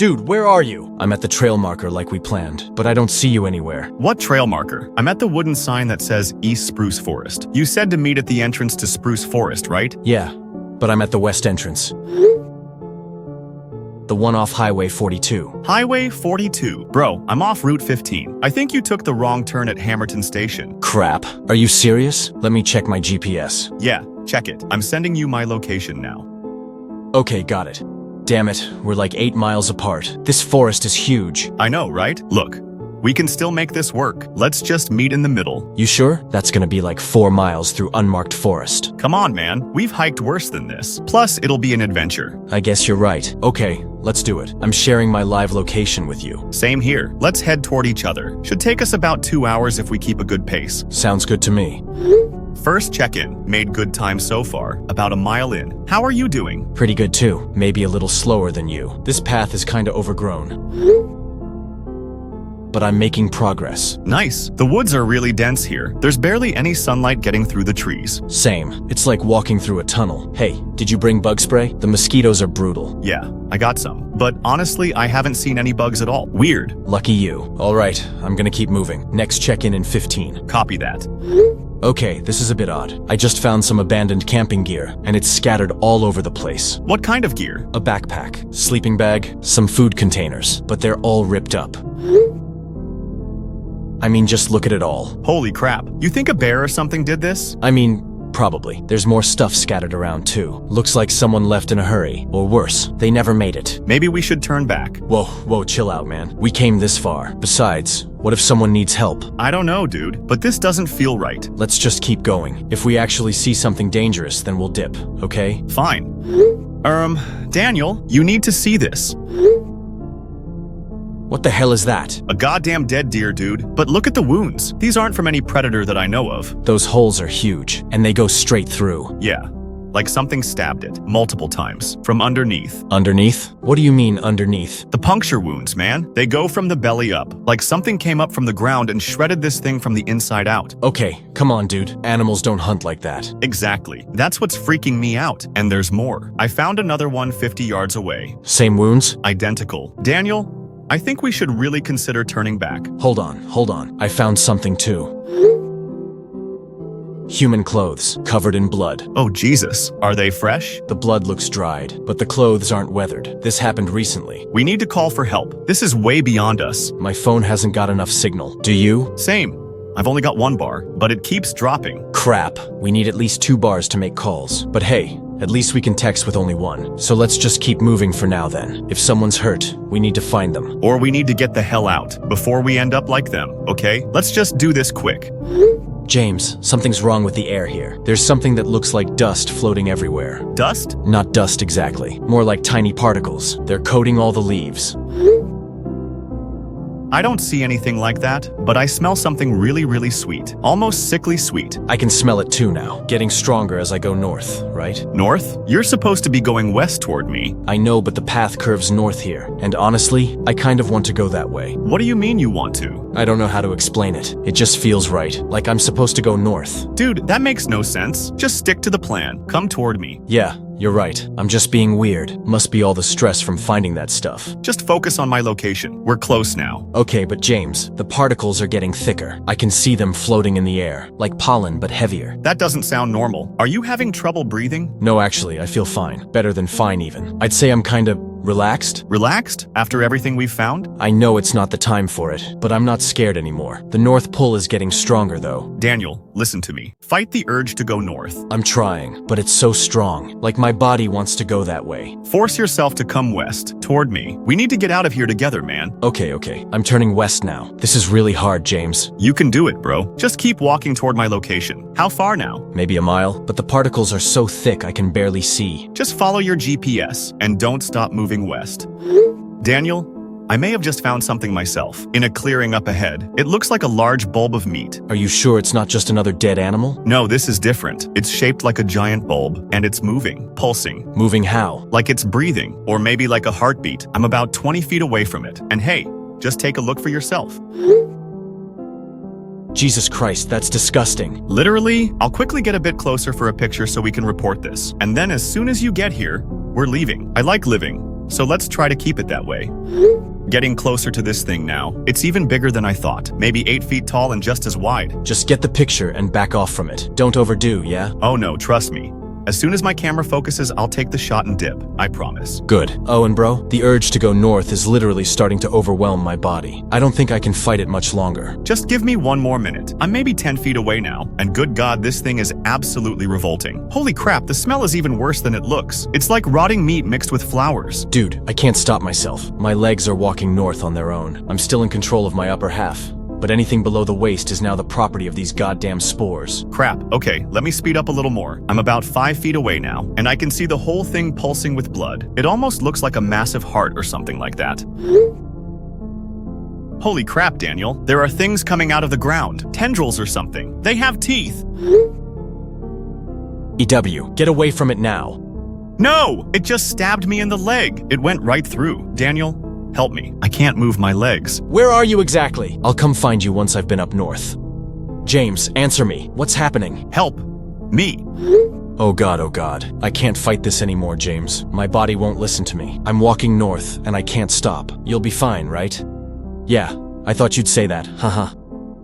Dude, where are you? I'm at the trail marker like we planned, but I don't see you anywhere. What trail marker? I'm at the wooden sign that says East Spruce Forest. You said to meet at the entrance to Spruce Forest, right? Yeah, but I'm at the west entrance. The one off Highway 42. Highway 42. Bro, I'm off Route 15. I think you took the wrong turn at Hammerton Station. Crap. Are you serious? Let me check my GPS. Yeah, check it. I'm sending you my location now. Okay, got it. Damn it, we're like 8 miles apart. This forest is huge. I know, right? Look, we can still make this work. Let's just meet in the middle. You sure? That's gonna be like 4 miles through unmarked forest. Come on, man. We've hiked worse than this. Plus, it'll be an adventure. I guess you're right. Okay, let's do it. I'm sharing my live location with you. Same here. Let's head toward each other. Should take us about 2 hours if we keep a good pace. Sounds good to me. First check-in. Made good time so far. About a mile in. How are you doing? Pretty good too. Maybe a little slower than you. This path is kinda overgrown. But I'm making progress. Nice. The woods are really dense here. There's barely any sunlight getting through the trees. Same. It's like walking through a tunnel. Hey, did you bring bug spray? The mosquitoes are brutal. Yeah, I got some. But honestly, I haven't seen any bugs at all. Weird. Lucky you. All right, I'm gonna keep moving. Next check-in in 15. Copy that. Okay, this is a bit odd. I just found some abandoned camping gear, and it's scattered all over the place. What kind of gear? A backpack, sleeping bag, some food containers, but they're all ripped up. I mean, just look at it all. Holy crap. You think a bear or something did this? I mean, probably. There's more stuff scattered around too. Looks like someone left in a hurry. Or worse, they never made it. Maybe we should turn back. Whoa, chill out, man. We came this far. Besides, what if someone needs help? I don't know, dude, but this doesn't feel right. Let's just keep going. If we actually see something dangerous, then we'll dip, okay? Fine. Daniel, you need to see this. What the hell is that? A goddamn dead deer, dude. But look at the wounds. These aren't from any predator that I know of. Those holes are huge, and they go straight through. Yeah, like something stabbed it, multiple times, from underneath. Underneath? What do you mean, underneath? The puncture wounds, man. They go from the belly up, like something came up from the ground and shredded this thing from the inside out. Okay, come on, dude. Animals don't hunt like that. Exactly. That's what's freaking me out. And there's more. I found another one 50 yards away. Same wounds? Identical. Daniel, I think we should really consider turning back. Hold on. I found something too. Human clothes, covered in blood. Oh, Jesus. Are they fresh? The blood looks dried, but the clothes aren't weathered. This happened recently. We need to call for help. This is way beyond us. My phone hasn't got enough signal. Do you? Same. I've only got 1 bar, but it keeps dropping. Crap. We need at least 2 bars to make calls. But hey, at least we can text with only 1. So let's just keep moving for now then. If someone's hurt, we need to find them. Or we need to get the hell out before we end up like them, okay? Let's just do this quick. James, something's wrong with the air here. There's something that looks like dust floating everywhere. Dust? Not dust exactly. More like tiny particles. They're coating all the leaves. I don't see anything like that, but I smell something really, really sweet. Almost sickly sweet. I can smell it too now. Getting stronger as I go north, right? North? You're supposed to be going west toward me. I know, but the path curves north here. And honestly, I kind of want to go that way. What do you mean you want to? I don't know how to explain it. It just feels right. Like I'm supposed to go north. Dude, that makes no sense. Just stick to the plan. Come toward me. Yeah. You're right. I'm just being weird. Must be all the stress from finding that stuff. Just focus on my location. We're close now. Okay, but James, the particles are getting thicker. I can see them floating in the air, like pollen but heavier. That doesn't sound normal. Are you having trouble breathing? No, actually, I feel fine. Better than fine even. I'd say I'm kinda relaxed. Relaxed? After everything we've found? I know it's not the time for it, but I'm not scared anymore. The North Pole is getting stronger though. Daniel, listen to me. Fight the urge to go north. I'm trying, but it's so strong. Like my body wants to go that way. Force yourself to come west, toward me. We need to get out of here together, man. Okay. I'm turning west now. This is really hard, James. You can do it, bro. Just keep walking toward my location. How far now? Maybe a mile, but the particles are so thick I can barely see. Just follow your GPS and don't stop moving west. Daniel, I may have just found something myself. In a clearing up ahead, it looks like a large bulb of meat. Are you sure it's not just another dead animal? No, this is different. It's shaped like a giant bulb, and it's moving, pulsing. Moving how? Like it's breathing, or maybe like a heartbeat. I'm about 20 feet away from it. And hey, just take a look for yourself. Jesus Christ, that's disgusting. Literally, I'll quickly get a bit closer for a picture so we can report this. And then as soon as you get here, we're leaving. I like living. so let's try to keep it that way. Getting closer to this thing now. It's even bigger than I thought. Maybe 8 feet tall and just as wide. Just get the picture and back off from it. Don't overdo, yeah? Oh no, trust me. As soon as my camera focuses, I'll take the shot and dip. I promise. Good. Oh, and bro, the urge to go north is literally starting to overwhelm my body. I don't think I can fight it much longer. Just give me 1 more minute. I'm maybe 10 feet away now, and good God, this thing is absolutely revolting. Holy crap, the smell is even worse than it looks. It's like rotting meat mixed with flowers. Dude, I can't stop myself. My legs are walking north on their own. I'm still in control of my upper half. But anything below the waist is now the property of these goddamn spores. Crap, okay, let me speed up a little more. I'm about 5 feet away now, and I can see the whole thing pulsing with blood. It almost looks like a massive heart or something like that. Holy crap, Daniel. There are things coming out of the ground. Tendrils or something. They have teeth. EW, get away from it now. No! It just stabbed me in the leg. It went right through. Daniel, help me. I can't move my legs. Where are you exactly? I'll come find you once I've been up north. James, answer me. What's happening? Help. Me. Oh God, I can't fight this anymore, James. My body won't listen to me. I'm walking north, and I can't stop. You'll be fine, right? Yeah, I thought you'd say that, haha.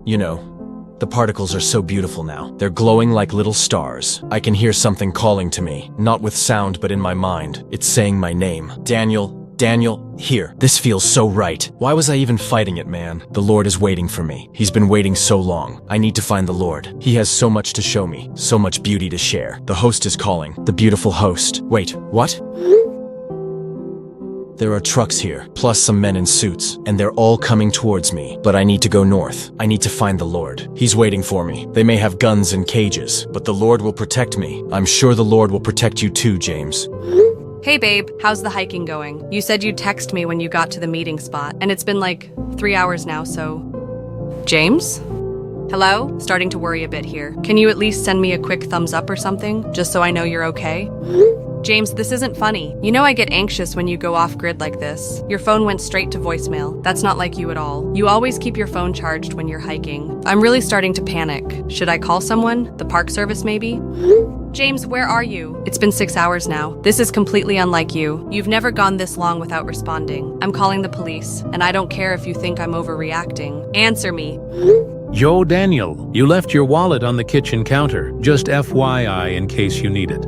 You know, the particles are so beautiful now. They're glowing like little stars. I can hear something calling to me, not with sound but in my mind. It's saying my name. Daniel, here. This feels so right. Why was I even fighting it, man? The Lord is waiting for me. He's been waiting so long. I need to find the Lord. He has so much to show me, so much beauty to share. The host is calling. The beautiful host. Wait, what? There are trucks here, plus some men in suits, and they're all coming towards me. But I need to go north. I need to find the Lord. He's waiting for me. They may have guns and cages, but the Lord will protect me. I'm sure the Lord will protect you too, James. Hey babe, how's the hiking going? You said you'd text me when you got to the meeting spot, and it's been like 3 hours now, so... James? Hello? Starting to worry a bit here. Can you at least send me a quick thumbs up or something, just so I know you're okay? James, this isn't funny. You know I get anxious when you go off-grid like this. Your phone went straight to voicemail. That's not like you at all. You always keep your phone charged when you're hiking. I'm really starting to panic. Should I call someone? The park service, maybe? James, where are you? It's been 6 hours now. This is completely unlike you. You've never gone this long without responding. I'm calling the police, and I don't care if you think I'm overreacting. Answer me. Yo, Daniel, you left your wallet on the kitchen counter. Just FYI in case you need it.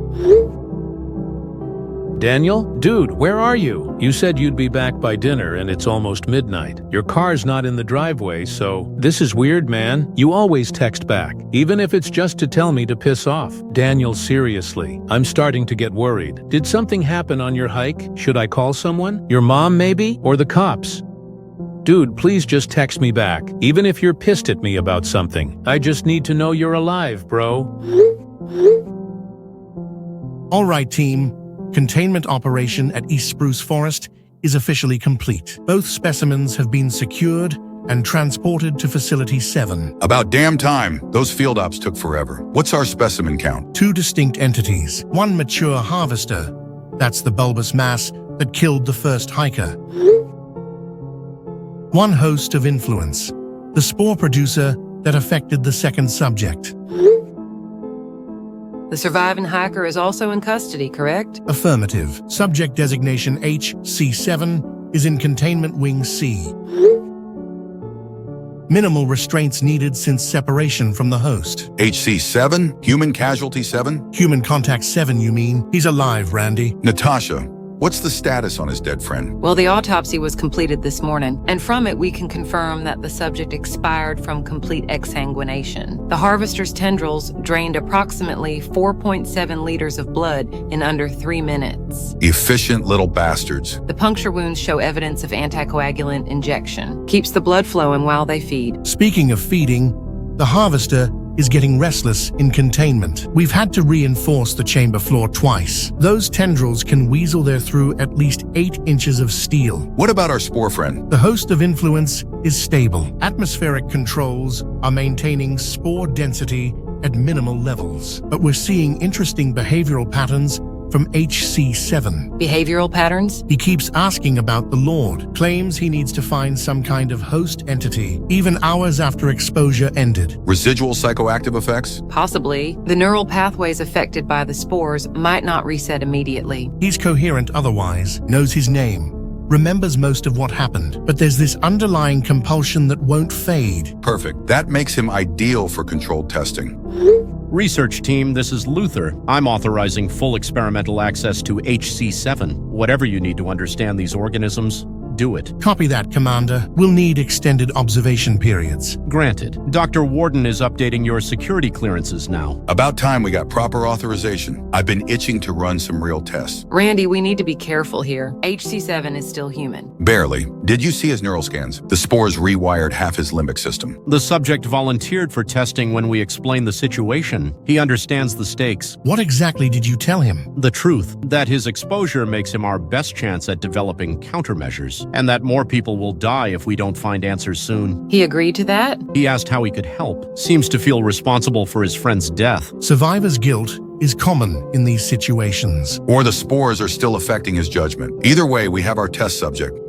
Daniel? Dude, where are you? You said you'd be back by dinner and it's almost midnight. Your car's not in the driveway, so... This is weird, man. You always text back, even if it's just to tell me to piss off. Daniel, seriously, I'm starting to get worried. Did something happen on your hike? Should I call someone? Your mom, maybe? Or the cops? Dude, please just text me back, even if you're pissed at me about something. I just need to know you're alive, bro. All right, team. Containment operation at East Spruce Forest is officially complete. Both specimens have been secured and transported to Facility 7. About damn time. Those field ops took forever. What's our specimen count? 2 distinct entities. One mature harvester. That's the bulbous mass that killed the first hiker. One host of influence. The spore producer that affected the second subject. The surviving hiker is also in custody, correct? Affirmative. Subject designation HC7 is in Containment Wing C. Minimal restraints needed since separation from the host. HC7? Human casualty 7? Human contact 7, you mean? He's alive, Randy. Natasha, what's the status on his dead friend? Well, the autopsy was completed this morning, and from it we can confirm that the subject expired from complete exsanguination. The harvester's tendrils drained approximately 4.7 liters of blood in under 3 minutes. Efficient little bastards. The puncture wounds show evidence of anticoagulant injection. Keeps the blood flowing while they feed. Speaking of feeding, the harvester is getting restless in containment. We've had to reinforce the chamber floor twice. Those tendrils can weasel their through at least 8 inches of steel. What about our spore friend? The host of influence is stable. Atmospheric controls are maintaining spore density at minimal levels. But we're seeing interesting behavioral patterns from HC7. Behavioral patterns? He keeps asking about the Lord, claims he needs to find some kind of host entity, even hours after exposure ended. Residual psychoactive effects? Possibly. The neural pathways affected by the spores might not reset immediately. He's coherent otherwise, knows his name, remembers most of what happened, but there's this underlying compulsion that won't fade. Perfect. That makes him ideal for controlled testing. Research team, this is Luther. I'm authorizing full experimental access to HC7. Whatever you need to understand these organisms, do it. Copy that, Commander. We'll need extended observation periods. Granted. Dr. Warden is updating your security clearances now. About time we got proper authorization. I've been itching to run some real tests. Randy, we need to be careful here. HC7 is still human. Barely. Did you see his neural scans? The spores rewired half his limbic system. The subject volunteered for testing when we explained the situation. He understands the stakes. What exactly did you tell him? The truth, that his exposure makes him our best chance at developing countermeasures, and that more people will die if we don't find answers soon. He agreed to that? He asked how he could help. Seems to feel responsible for his friend's death. Survivor's guilt is common in these situations. Or the spores are still affecting his judgment. Either way, we have our test subject.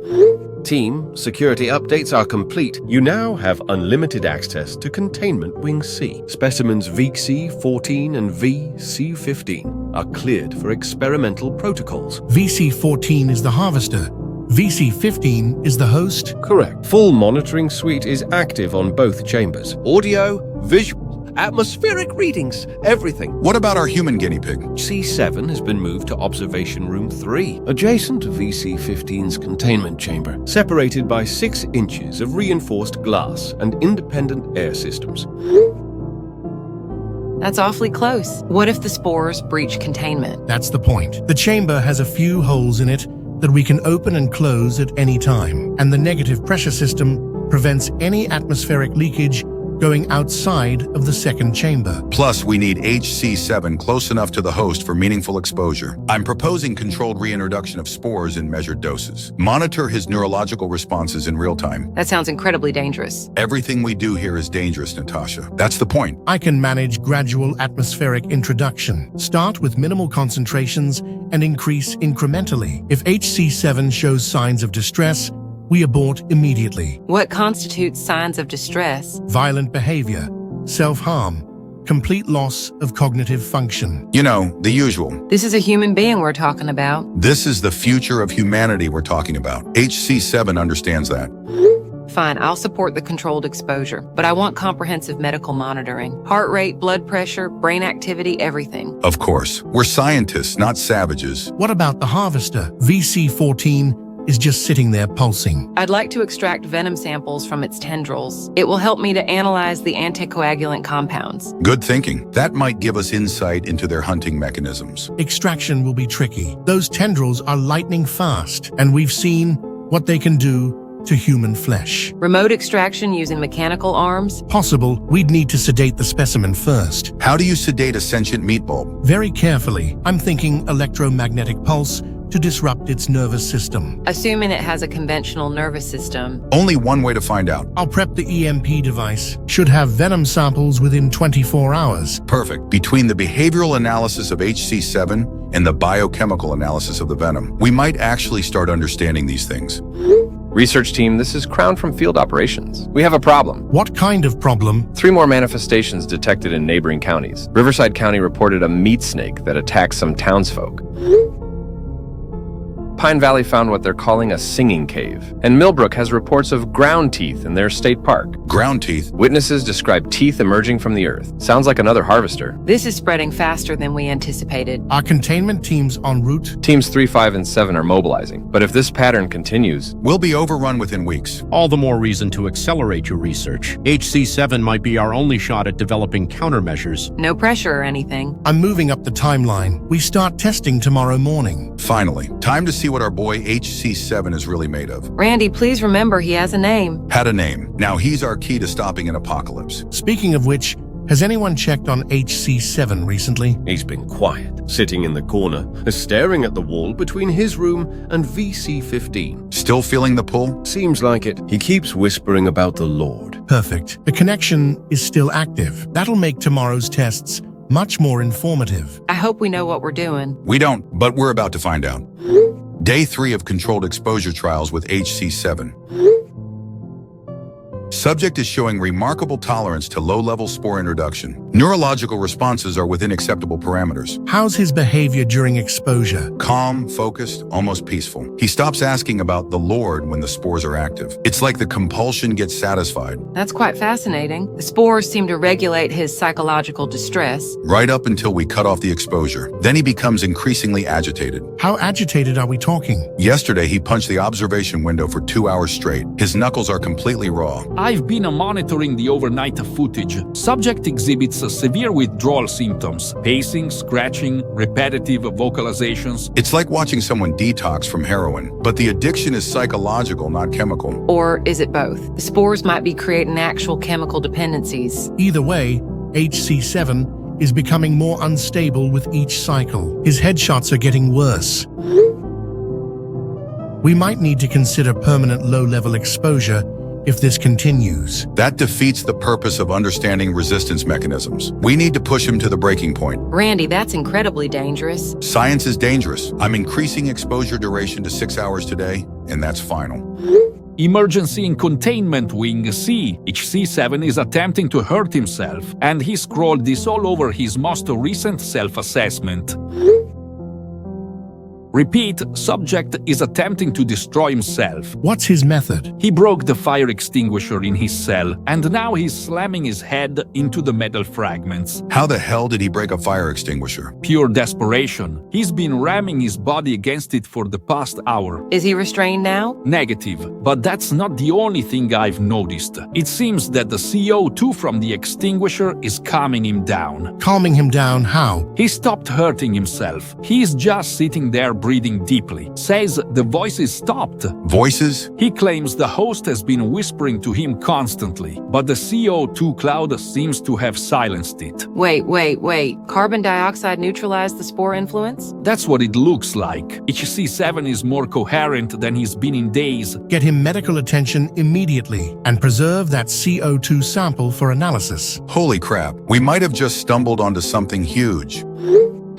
Team, security updates are complete. You now have unlimited access to Containment Wing C. Specimens VC-14 and VC-15 are cleared for experimental protocols. VC-14 is the harvester. VC-15 is the host? Correct. Full monitoring suite is active on both chambers. Audio, visual, atmospheric readings, everything. What about our human guinea pig? C7 has been moved to Observation Room 3, adjacent to VC-15's containment chamber, separated by 6 inches of reinforced glass and independent air systems. That's awfully close. What if the spores breach containment? That's the point. The chamber has a few holes in it that we can open and close at any time, and the negative pressure system prevents any atmospheric leakage going outside of the second chamber. Plus, we need HC7 close enough to the host for meaningful exposure. I'm proposing controlled reintroduction of spores in measured doses. Monitor his neurological responses in real time. That sounds incredibly dangerous. Everything we do here is dangerous, Natasha. That's the point. I can manage gradual atmospheric introduction. Start with minimal concentrations and increase incrementally. If HC7 shows signs of distress, we abort immediately. What constitutes signs of distress? Violent behavior, self-harm, complete loss of cognitive function. You know, the usual. This is a human being we're talking about. This is the future of humanity we're talking about. HC7 understands that. Fine, I'll support the controlled exposure, but I want comprehensive medical monitoring. Heart rate, blood pressure, brain activity, everything. Of course. We're scientists, not savages. What about the harvester? VC-14 is just sitting there pulsing. I'd like to extract venom samples from its tendrils. It will help me to analyze the anticoagulant compounds. Good thinking. That might give us insight into their hunting mechanisms. Extraction will be tricky. Those tendrils are lightning fast, and we've seen what they can do to human flesh. Remote extraction using mechanical arms? Possible. We'd need to sedate the specimen first. How do you sedate a sentient meat bulb? Very carefully. I'm thinking electromagnetic pulse to disrupt its nervous system. Assuming it has a conventional nervous system. Only one way to find out. I'll prep the EMP device. Should have venom samples within 24 hours. Perfect. Between the behavioral analysis of HC7 and the biochemical analysis of the venom, we might actually start understanding these things. Research team, this is Crown from Field Operations. We have a problem. What kind of problem? 3 more manifestations detected in neighboring counties. Riverside County reported a meat snake that attacked some townsfolk. Pine Valley found what they're calling a singing cave. And Millbrook has reports of ground teeth in their state park. Ground teeth? Witnesses describe teeth emerging from the earth. Sounds like another harvester. This is spreading faster than we anticipated. Are containment teams en route? Teams 3, 5, and 7 are mobilizing. But if this pattern continues, we'll be overrun within weeks. All the more reason to accelerate your research. HC7 might be our only shot at developing countermeasures. No pressure or anything. I'm moving up the timeline. We start testing tomorrow morning. Finally, time to see what our boy HC7 is really made of. Randy, please remember he has a name. Had a name. Now he's our key to stopping an apocalypse. Speaking of which, has anyone checked on HC7 recently? He's been quiet, sitting in the corner, staring at the wall between his room and VC-15. Still feeling the pull? Seems like it. He keeps whispering about the Lord. Perfect. The connection is still active. That'll make tomorrow's tests much more informative. I hope we know what we're doing. We don't, but we're about to find out. Day 3 of controlled exposure trials with HC7. Subject is showing remarkable tolerance to low-level spore introduction. Neurological responses are within acceptable parameters. How's his behavior during exposure? Calm, focused, almost peaceful. He stops asking about the Lord when the spores are active. It's like the compulsion gets satisfied. That's quite fascinating. The spores seem to regulate his psychological distress. Right up until we cut off the exposure. Then he becomes increasingly agitated. How agitated are we talking? Yesterday, he punched the observation window for 2 hours straight. His knuckles are completely raw. I've been monitoring the overnight footage. Subject exhibits severe withdrawal symptoms, pacing, scratching, repetitive vocalizations. It's like watching someone detox from heroin, but the addiction is psychological, not chemical. Or is it both? The spores might be creating actual chemical dependencies. Either way, HC7 is becoming more unstable with each cycle. His headshots are getting worse. We might need to consider permanent low-level exposure if this continues. That defeats the purpose of understanding resistance mechanisms. We need to push him to the breaking point. Randy, that's incredibly dangerous. Science is dangerous. I'm increasing exposure duration to 6 hours today, and that's final. Emergency in Containment Wing C. HC7 is attempting to hurt himself, and he scrolled this all over his most recent self-assessment. Repeat, subject is attempting to destroy himself. What's his method? He broke the fire extinguisher in his cell, and now he's slamming his head into the metal fragments. How the hell did he break a fire extinguisher? Pure desperation. He's been ramming his body against it for the past hour. Is he restrained now? Negative, but that's not the only thing I've noticed. It seems that the CO2 from the extinguisher is calming him down. Calming him down how? He stopped hurting himself. He's just sitting there breathing deeply. Says the voices stopped. Voices? He claims the host has been whispering to him constantly, but the CO2 cloud seems to have silenced it. Wait. Carbon dioxide neutralized the spore influence? That's what it looks like. HC7 is more coherent than he's been in days. Get him medical attention immediately and preserve that CO2 sample for analysis. Holy crap, we might have just stumbled onto something huge.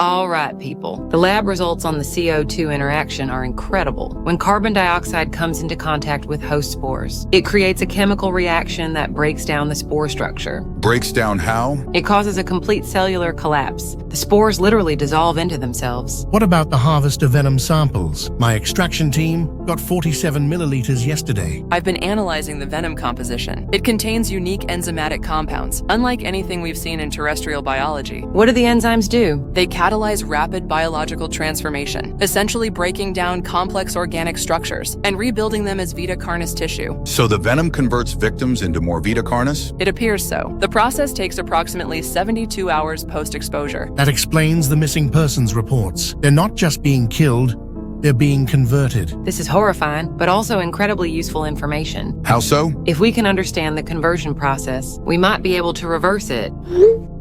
All right, people. The lab results on the CO2 interaction are incredible. When carbon dioxide comes into contact with host spores, it creates a chemical reaction that breaks down the spore structure. Breaks down how? It causes a complete cellular collapse. The spores literally dissolve into themselves. What about the harvester venom samples? My extraction team got 47 milliliters yesterday. I've been analyzing the venom composition. It contains unique enzymatic compounds, unlike anything we've seen in terrestrial biology. What do the enzymes do? They catalyze rapid biological transformation, essentially breaking down complex organic structures and rebuilding them as Vita Carnis tissue. So the venom converts victims into more Vita Carnis? It appears so. The process takes approximately 72 hours post-exposure. That explains the missing persons reports. They're not just being killed, they're being converted. This is horrifying, but also incredibly useful information. How so? If we can understand the conversion process, we might be able to reverse it.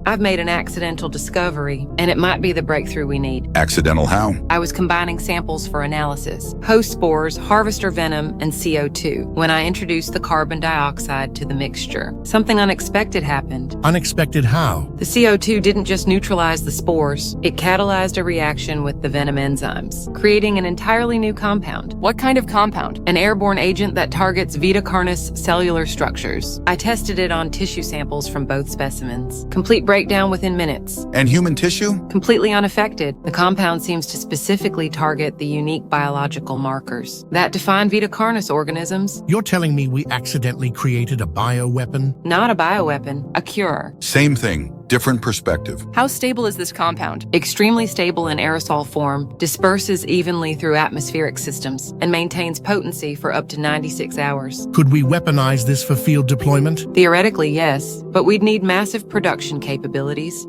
I've made an accidental discovery, and it might be the breakthrough we need. Accidental how? I was combining samples for analysis, host spores, harvester venom, and CO2, when I introduced the carbon dioxide to the mixture. Something unexpected happened. Unexpected how? The CO2 didn't just neutralize the spores, it catalyzed a reaction with the venom enzymes, creating an entirely new compound. What kind of compound? An airborne agent that targets Vita Carnis cellular structures. I tested it on tissue samples from both specimens. Complete breakdown within minutes. And human tissue? Completely unaffected. The compound seems to specifically target the unique biological markers that define Vita Carnis organisms. You're telling me we accidentally created a bioweapon? Not a bioweapon, a cure. Same thing, different perspective. How stable is this compound? Extremely stable in aerosol form, disperses evenly through atmospheric systems, and maintains potency for up to 96 hours. Could we weaponize this for field deployment? Theoretically, yes, but we'd need massive production capabilities.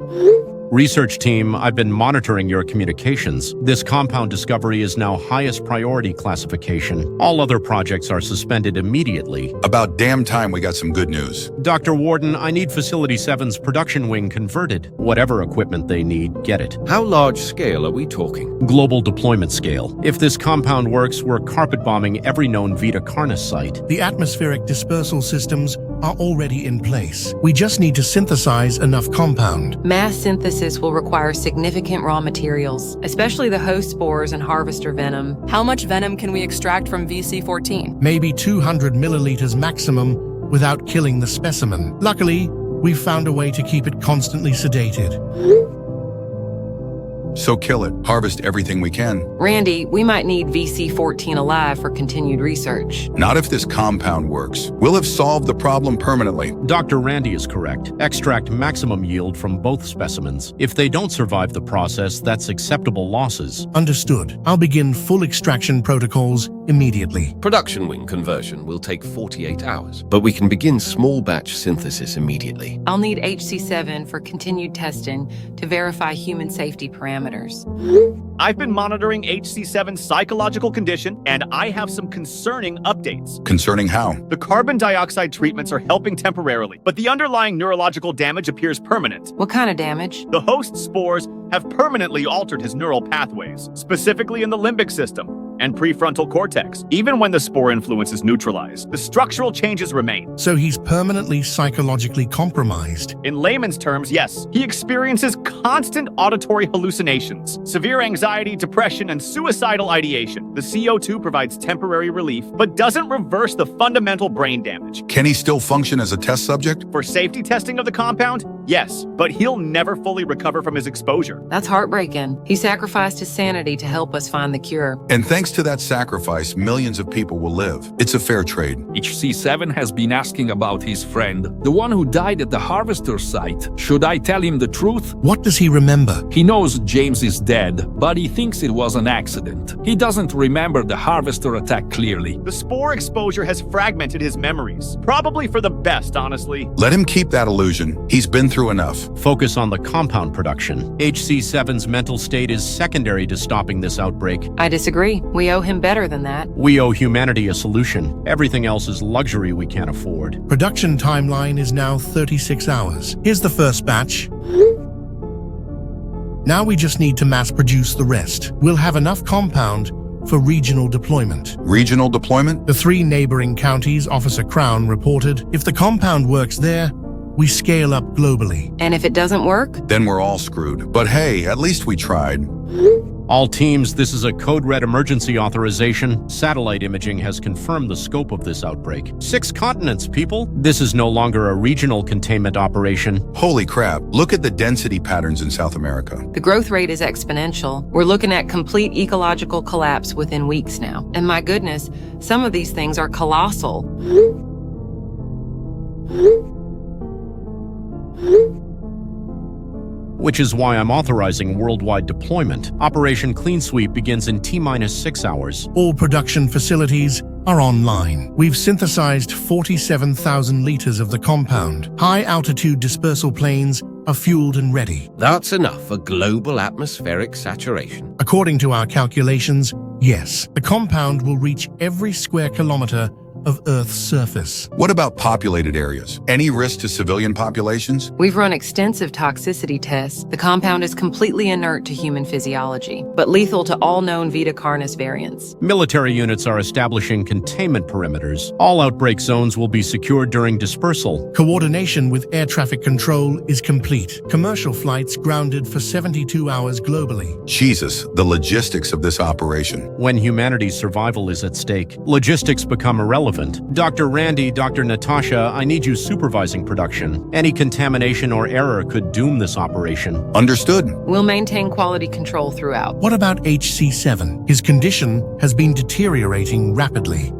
Research team, I've been monitoring your communications. This compound discovery is now highest priority classification. All other projects are suspended immediately. About damn time we got some good news. Dr. Warden, I need Facility 7's production wing converted. Whatever equipment they need, get it. How large scale are we talking? Global deployment scale. If this compound works, we're carpet bombing every known Vita Carnis site. The atmospheric dispersal systems are already in place. We just need to synthesize enough compound. Mass synthesis will require significant raw materials, especially the host spores and harvester venom. How much venom can we extract from VC-14? Maybe 200 milliliters maximum without killing the specimen. Luckily, we've found a way to keep it constantly sedated. So kill it. Harvest everything we can. Randy, we might need VC-14 alive for continued research. Not if this compound works. We'll have solved the problem permanently. Dr. Randy is correct. Extract maximum yield from both specimens. If they don't survive the process, that's acceptable losses. Understood. I'll begin full extraction protocols immediately. Production wing conversion will take 48 hours, but we can begin small batch synthesis immediately. I'll need HC7 for continued testing to verify human safety parameters. I've been monitoring HC7's psychological condition, and I have some concerning updates. Concerning how? The carbon dioxide treatments are helping temporarily, but the underlying neurological damage appears permanent. What kind of damage? The host spores have permanently altered his neural pathways, specifically in the limbic system and prefrontal cortex. Even when the spore influence is neutralized, the structural changes remain. So he's permanently psychologically compromised. In layman's terms, yes. He experiences constant auditory hallucinations, severe anxiety, depression, and suicidal ideation. The CO2 provides temporary relief, but doesn't reverse the fundamental brain damage. Can he still function as a test subject? For safety testing of the compound, yes, but he'll never fully recover from his exposure. That's heartbreaking. He sacrificed his sanity to help us find the cure. And thanks to that sacrifice, millions of people will live. It's a fair trade. HC7 has been asking about his friend, the one who died at the harvester site. Should I tell him the truth? What does he remember? He knows James is dead, but he thinks it was an accident. He doesn't remember the harvester attack clearly. The spore exposure has fragmented his memories. Probably for the best, honestly. Let him keep that illusion. He's been through enough. Focus on the compound production. HC7's mental state is secondary to stopping this outbreak. I disagree. We owe him better than that. We owe humanity a solution. Everything else is luxury we can't afford. Production timeline is now 36 hours. Here's the first batch. Now we just need to mass produce the rest. We'll have enough compound for regional deployment. Regional deployment? The 3 neighboring counties, Officer Crown reported, if the compound works there, we scale up globally. And if it doesn't work? Then we're all screwed. But hey, at least we tried. All teams, this is a code red emergency authorization. Satellite imaging has confirmed the scope of this outbreak. 6 continents, people. This is no longer a regional containment operation. Holy crap, look at the density patterns in South America. The growth rate is exponential. We're looking at complete ecological collapse within weeks now. And my goodness, some of these things are colossal. Which is why I'm authorizing worldwide deployment. Operation Clean Sweep begins in T-6 hours. All production facilities are online. We've synthesized 47,000 liters of the compound. High-altitude dispersal planes are fueled and ready. That's enough for global atmospheric saturation. According to our calculations, yes, the compound will reach every square kilometer of Earth's surface. What about populated areas? Any risk to civilian populations? We've run extensive toxicity tests. The compound is completely inert to human physiology, but lethal to all known Vita Carnis variants. Military units are establishing containment perimeters. All outbreak zones will be secured during dispersal. Coordination with air traffic control is complete. Commercial flights grounded for 72 hours globally. Jesus, the logistics of this operation. When humanity's survival is at stake, logistics become irrelevant. Dr. Randy, Dr. Natasha, I need you supervising production. Any contamination or error could doom this operation. Understood. We'll maintain quality control throughout. What about HC7? His condition has been deteriorating rapidly.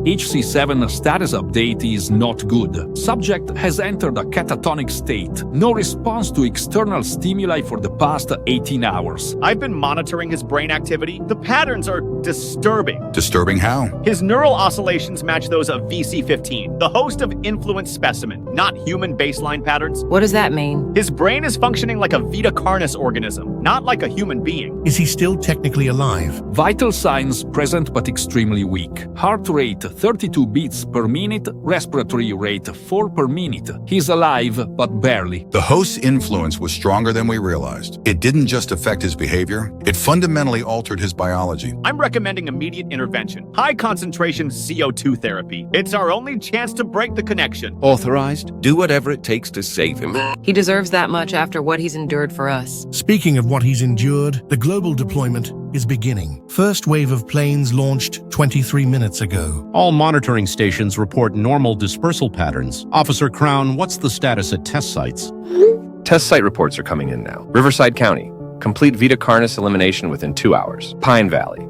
HC7 status update is not good. Subject has entered a catatonic state. No response to external stimuli for the past 18 hours. I've been monitoring his brain activity. The patterns are disturbing. Disturbing how? His neural oscillations match those of VC-15, the host of influence specimen, not human baseline patterns. What does that mean? His brain is functioning like a Vita Carnis organism, not like a human being. Is he still technically alive? Vital signs present but extremely weak. Heart rate 32 beats per minute, respiratory rate 4 per minute. He's alive, but barely. The host's influence was stronger than we realized. It didn't just affect his behavior, it fundamentally altered his biology. I'm recommending immediate intervention. High concentration CO2 therapy. It's our only chance to break the connection. Authorized? Do whatever it takes to save him. He deserves that much after what he's endured for us. Speaking of what he's endured, the global deployment is beginning. First wave of planes launched 23 minutes ago. All monitoring stations report normal dispersal patterns. Officer Crown, what's the status at test sites? Test site reports are coming in now. Riverside County. Complete Vita Carnis elimination within 2 hours. Pine Valley.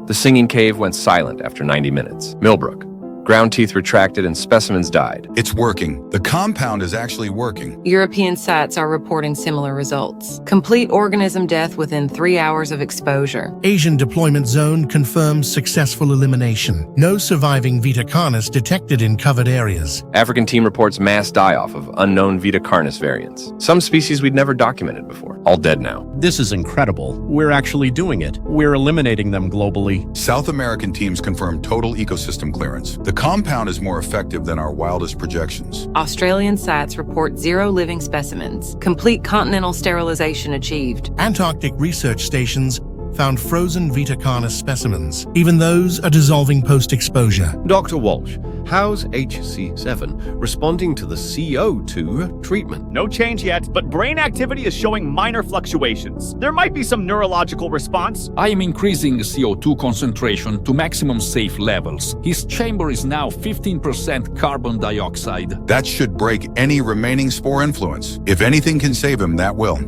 The Singing Cave went silent after 90 minutes. Millbrook. Ground teeth retracted and specimens died. It's working. The compound is actually working. European sites are reporting similar results. Complete organism death within 3 hours of exposure. Asian deployment zone confirms successful elimination. No surviving Vita Carnis detected in covered areas. African team reports mass die-off of unknown Vita Carnis variants. Some species we'd never documented before. All dead now. This is incredible. We're actually doing it. We're eliminating them globally. South American teams confirm total ecosystem clearance. The compound is more effective than our wildest projections. Australian sites report 0 living specimens. Complete continental sterilization achieved. Antarctic research stations found frozen Vita Carnis specimens. Even those are dissolving post-exposure. Dr. Walsh, how's HC7 responding to the CO2 treatment? No change yet, but brain activity is showing minor fluctuations. There might be some neurological response. I am increasing CO2 concentration to maximum safe levels. His chamber is now 15% carbon dioxide. That should break any remaining spore influence. If anything can save him, that will.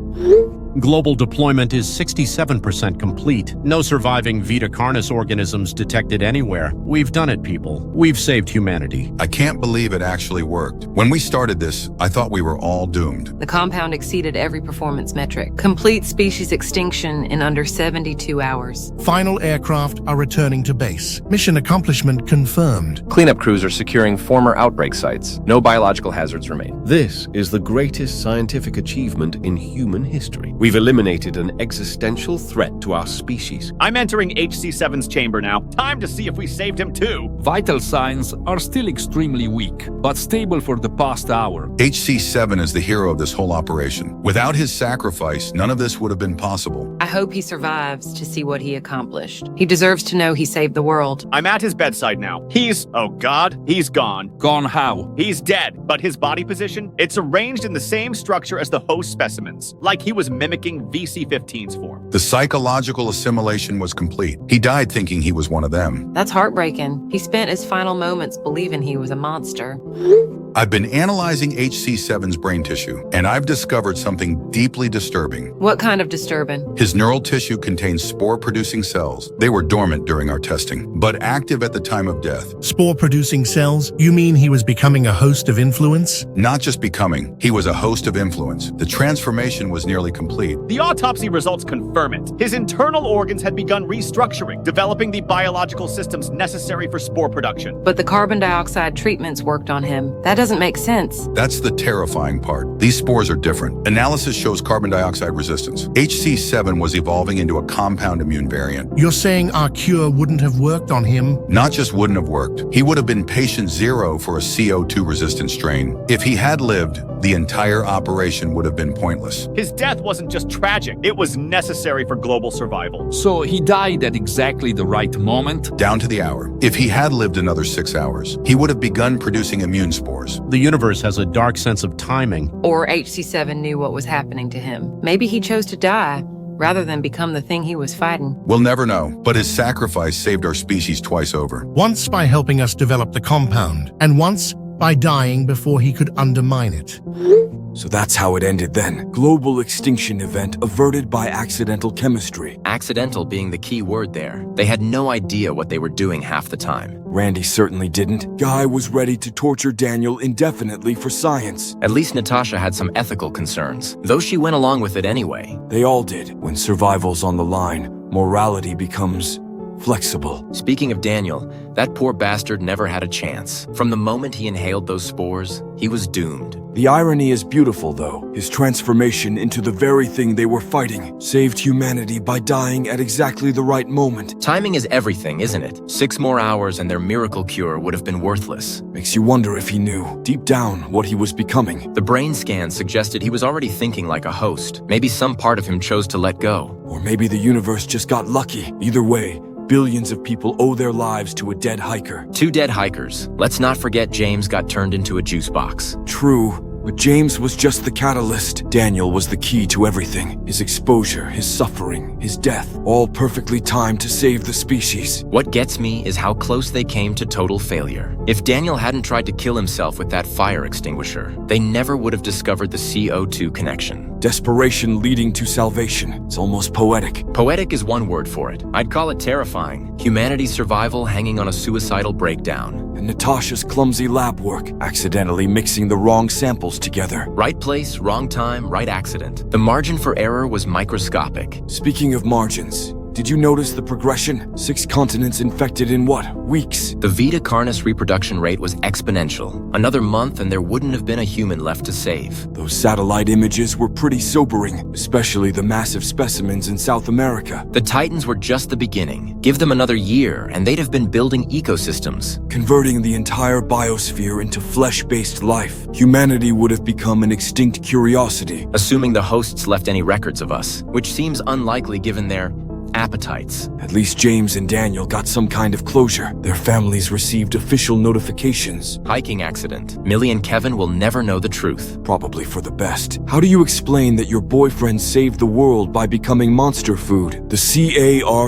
Global deployment is 67% complete. No surviving Vita Carnis organisms detected anywhere. We've done it, people. We've saved humanity. I can't believe it actually worked. When we started this, I thought we were all doomed. The compound exceeded every performance metric. Complete species extinction in under 72 hours. Final aircraft are returning to base. Mission accomplishment confirmed. Cleanup crews are securing former outbreak sites. No biological hazards remain. This is the greatest scientific achievement in human history. We've eliminated an existential threat to our species. I'm entering HC7's chamber now. Time to see if we saved him too. Vital signs are still extremely weak, but stable for the past hour. HC7 is the hero of this whole operation. Without his sacrifice, none of this would have been possible. I hope he survives to see what he accomplished. He deserves to know he saved the world. I'm at his bedside now. Oh God, he's gone. Gone how? He's dead, but his body position, it's arranged in the same structure as the host specimens, like he was mimicking VC-15's form. The psychological assimilation was complete. He died thinking he was one of them. That's heartbreaking. He spent his final moments believing he was a monster. I've been analyzing HC7's brain tissue, and I've discovered something deeply disturbing. What kind of disturbing? His neural tissue contains spore-producing cells. They were dormant during our testing, but active at the time of death. Spore-producing cells? You mean he was becoming a host of influence? Not just becoming, he was a host of influence. The transformation was nearly complete. The autopsy results confirm it. His internal organs had begun restructuring, developing the biological systems necessary for spore production. But the carbon dioxide treatments worked on him. That doesn't make sense. That's the terrifying part. These spores are different. Analysis shows carbon dioxide resistance. HC7 was evolving into a compound immune variant. You're saying our cure wouldn't have worked on him? Not just wouldn't have worked. He would have been patient 0 for a CO2-resistant strain. If he had lived, the entire operation would have been pointless. His death wasn't just tragic, it was necessary for global survival. So he died at exactly the right moment? Down to the hour. If he had lived another 6 hours, he would have begun producing immune spores. The universe has a dark sense of timing. Or HC7 knew what was happening to him. Maybe he chose to die rather than become the thing he was fighting. We'll never know, but his sacrifice saved our species twice over. Once by helping us develop the compound, and once by dying before he could undermine it. So that's how it ended then. Global extinction event averted by accidental chemistry. Accidental being the key word there. They had no idea what they were doing half the time. Randy certainly didn't. Guy was ready to torture Daniel indefinitely for science. At least Natasha had some ethical concerns, though she went along with it anyway. They all did. When survival's on the line, morality becomes flexible. Speaking of Daniel, that poor bastard never had a chance. From the moment he inhaled those spores, he was doomed. The irony is beautiful, though. His transformation into the very thing they were fighting saved humanity by dying at exactly the right moment. Timing is everything, isn't it? 6 more hours and their miracle cure would have been worthless. Makes you wonder if he knew, deep down, what he was becoming. The brain scan suggested he was already thinking like a host. Maybe some part of him chose to let go. Or maybe the universe just got lucky. Either way, billions of people owe their lives to a dead hiker. 2 dead hikers. Let's not forget James got turned into a juice box. True. But James was just the catalyst. Daniel was the key to everything. His exposure, his suffering, his death, all perfectly timed to save the species. What gets me is how close they came to total failure. If Daniel hadn't tried to kill himself with that fire extinguisher, they never would have discovered the CO2 connection. Desperation leading to salvation. It's almost poetic. Poetic is one word for it. I'd call it terrifying. Humanity's survival hanging on a suicidal breakdown. And Natasha's clumsy lab work, accidentally mixing the wrong samples together. Right place, wrong time, right accident. The margin for error was microscopic. Speaking of margins, did you notice the progression? 6 continents infected in what? Weeks? The Vita Carnis reproduction rate was exponential. Another month and there wouldn't have been a human left to save. Those satellite images were pretty sobering, especially the massive specimens in South America. The Titans were just the beginning. Give them another year and they'd have been building ecosystems. Converting the entire biosphere into flesh-based life. Humanity would have become an extinct curiosity. Assuming the hosts left any records of us, which seems unlikely given their appetites. At least James and Daniel got some kind of closure. Their families received official notifications. Hiking accident. Millie and Kevin will never know the truth. Probably for the best. How do you explain that your boyfriend saved the world by becoming monster food? The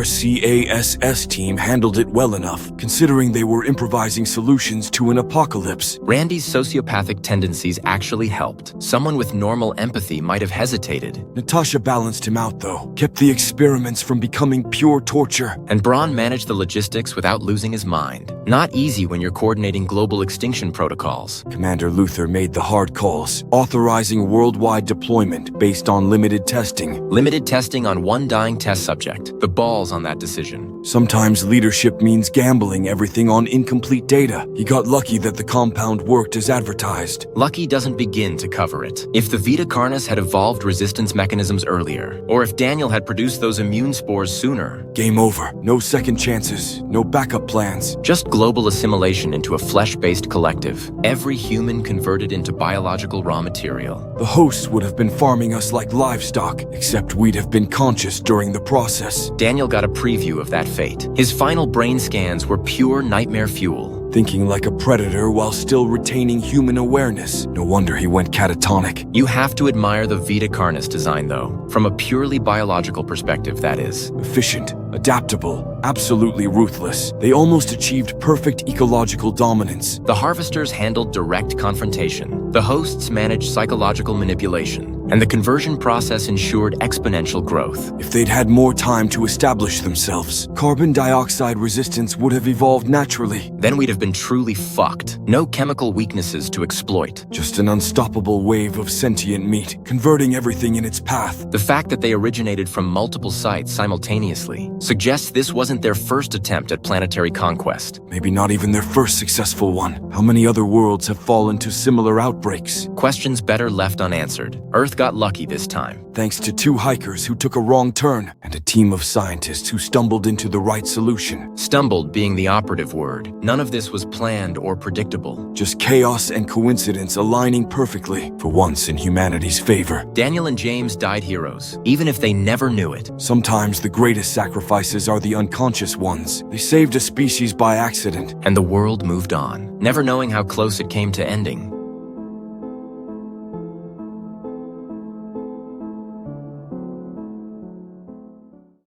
CARCASS team handled it well enough, considering they were improvising solutions to an apocalypse. Randy's sociopathic tendencies actually helped. Someone with normal empathy might have hesitated. Natasha balanced him out, though. Kept the experiments from becoming pure torture. And Braun managed the logistics without losing his mind. Not easy when you're coordinating global extinction protocols. Commander Luther made the hard calls, authorizing worldwide deployment based on limited testing. Limited testing on 1 dying test subject. The balls on that decision. Sometimes leadership means gambling everything on incomplete data. He got lucky that the compound worked as advertised. Lucky doesn't begin to cover it. If the Vita Carnis had evolved resistance mechanisms earlier, or if Daniel had produced those immune spores sooner. Game over. No second chances. No backup plans. Just global assimilation into a flesh-based collective. Every human converted into biological raw material. The hosts would have been farming us like livestock, except we'd have been conscious during the process. Daniel got a preview of that fate. His final brain scans were pure nightmare fuel. Thinking like a predator while still retaining human awareness. No wonder he went catatonic. You have to admire the Vita Carnis design, though. From a purely biological perspective, that is. Efficient, adaptable, absolutely ruthless. They almost achieved perfect ecological dominance. The harvesters handled direct confrontation. The hosts managed psychological manipulation. And the conversion process ensured exponential growth. If they'd had more time to establish themselves, carbon dioxide resistance would have evolved naturally. Then we'd have been truly fucked. No chemical weaknesses to exploit. Just an unstoppable wave of sentient meat, converting everything in its path. The fact that they originated from multiple sites simultaneously suggests this wasn't their first attempt at planetary conquest. Maybe not even their first successful one. How many other worlds have fallen to similar outbreaks? Questions better left unanswered. Earth got lucky this time. Thanks to 2 hikers who took a wrong turn, and a team of scientists who stumbled into the right solution. Stumbled being the operative word. None of this was planned or predictable. Just chaos and coincidence aligning perfectly, for once in humanity's favor. Daniel and James died heroes, even if they never knew it. Sometimes the greatest sacrifices are the unconscious ones. They saved a species by accident. And the world moved on, never knowing how close it came to ending.